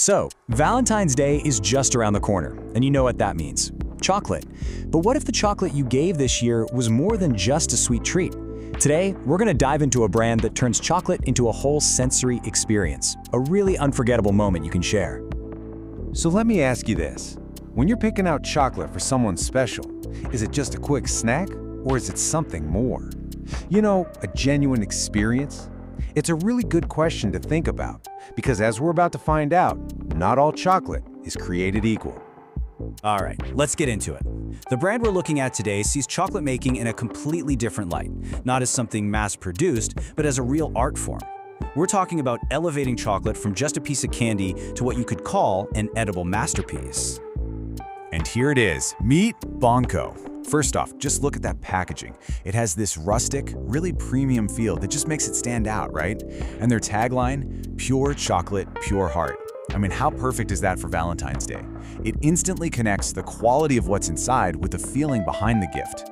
So, Valentine's Day is just around the corner, and you know what that means. Chocolate. But what if the chocolate you gave this year was more than just a sweet treat? Today, we're going to dive into a brand that turns chocolate into a whole sensory experience, a really unforgettable moment you can share. So let me ask you this. When you're picking out chocolate for someone special, is it just a quick snack or is it something more? You know, a genuine experience? It's a really good question to think about because as we're about to find out, not all chocolate is created equal. All right, let's get into it. The brand we're looking at today sees chocolate making in a completely different light, not as something mass-produced, but as a real art form. We're talking about elevating chocolate from just a piece of candy to what you could call an edible masterpiece. And here it is, meet Banco. First off, just look at that packaging. It has this rustic, really premium feel that just makes it stand out, right? And their tagline, pure chocolate, pure heart. I mean, how perfect is that for Valentine's Day? It instantly connects the quality of what's inside with the feeling behind the gift.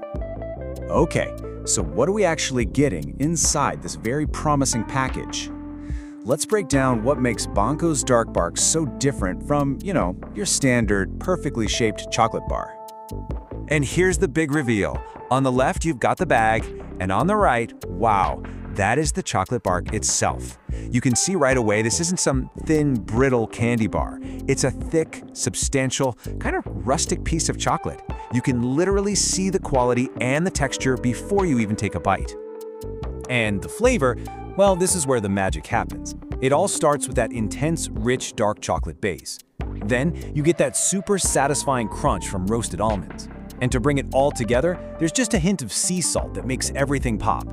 Okay, so what are we actually getting inside this very promising package? Let's break down what makes Banco's Dark Bark so different from, your standard, perfectly shaped chocolate bar. And here's the big reveal. On the left, you've got the bag, and on the right, wow, that is the chocolate bark itself. You can see right away this isn't some thin, brittle candy bar. It's a thick, substantial, kind of rustic piece of chocolate. You can literally see the quality and the texture before you even take a bite. And the flavor, well, this is where the magic happens. It all starts with that intense, rich, dark chocolate base. Then you get that super satisfying crunch from roasted almonds. And to bring it all together, there's just a hint of sea salt that makes everything pop.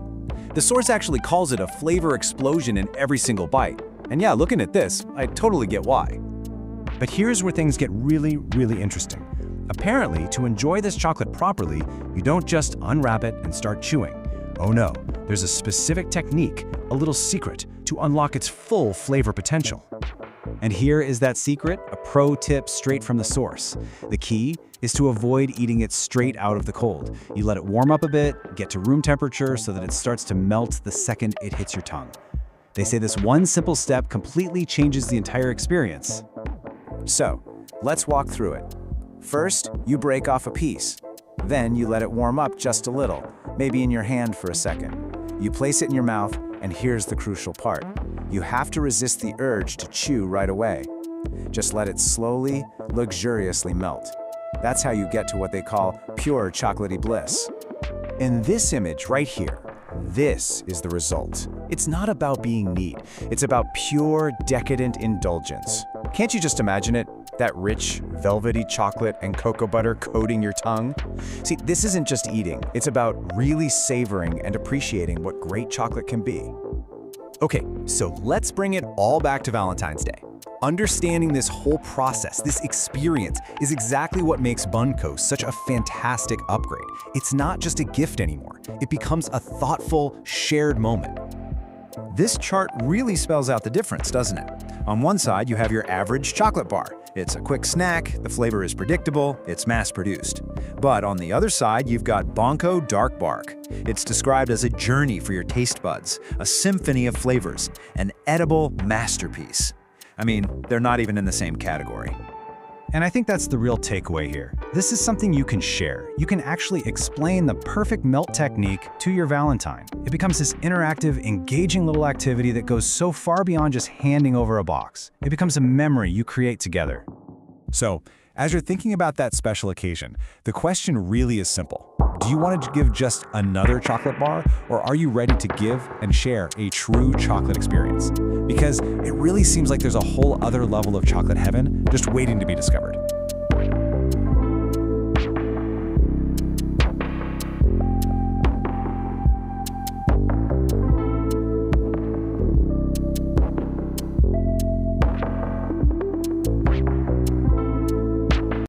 The source actually calls it a flavor explosion in every single bite. And yeah, looking at this, I totally get why. But here's where things get really, really interesting. Apparently, to enjoy this chocolate properly, you don't just unwrap it and start chewing. Oh no, there's a specific technique, a little secret, to unlock its full flavor potential. And here is that secret, a pro tip straight from the source. The key is to avoid eating it straight out of the cold. You let it warm up a bit, get to room temperature so that it starts to melt the second it hits your tongue. They say this one simple step completely changes the entire experience. So, let's walk through it. First, you break off a piece. Then you let it warm up just a little, maybe in your hand for a second. You place it in your mouth, and here's the crucial part. You have to resist the urge to chew right away. Just let it slowly, luxuriously melt. That's how you get to what they call pure chocolatey bliss. In this image right here, this is the result. It's not about being neat. It's about pure, decadent indulgence. Can't you just imagine it? That rich, velvety chocolate and cocoa butter coating your tongue? See, this isn't just eating. It's about really savoring and appreciating what great chocolate can be. Okay, so let's bring it all back to Valentine's Day. Understanding this whole process, this experience, is exactly what makes Banco such a fantastic upgrade. It's not just a gift anymore. It becomes a thoughtful, shared moment. This chart really spells out the difference, doesn't it? On one side, you have your average chocolate bar. It's a quick snack, the flavor is predictable, it's mass-produced. But on the other side, you've got Banco Dark Bark. It's described as a journey for your taste buds, a symphony of flavors, an edible masterpiece. I mean, they're not even in the same category. And I think that's the real takeaway here. This is something you can share. You can actually explain the perfect melt technique to your Valentine. It becomes this interactive, engaging little activity that goes so far beyond just handing over a box. It becomes a memory you create together. So, as you're thinking about that special occasion, the question really is simple. Do you want to give just another chocolate bar, or are you ready to give and share a true chocolate experience? Because it really seems like there's a whole other level of chocolate heaven just waiting to be discovered.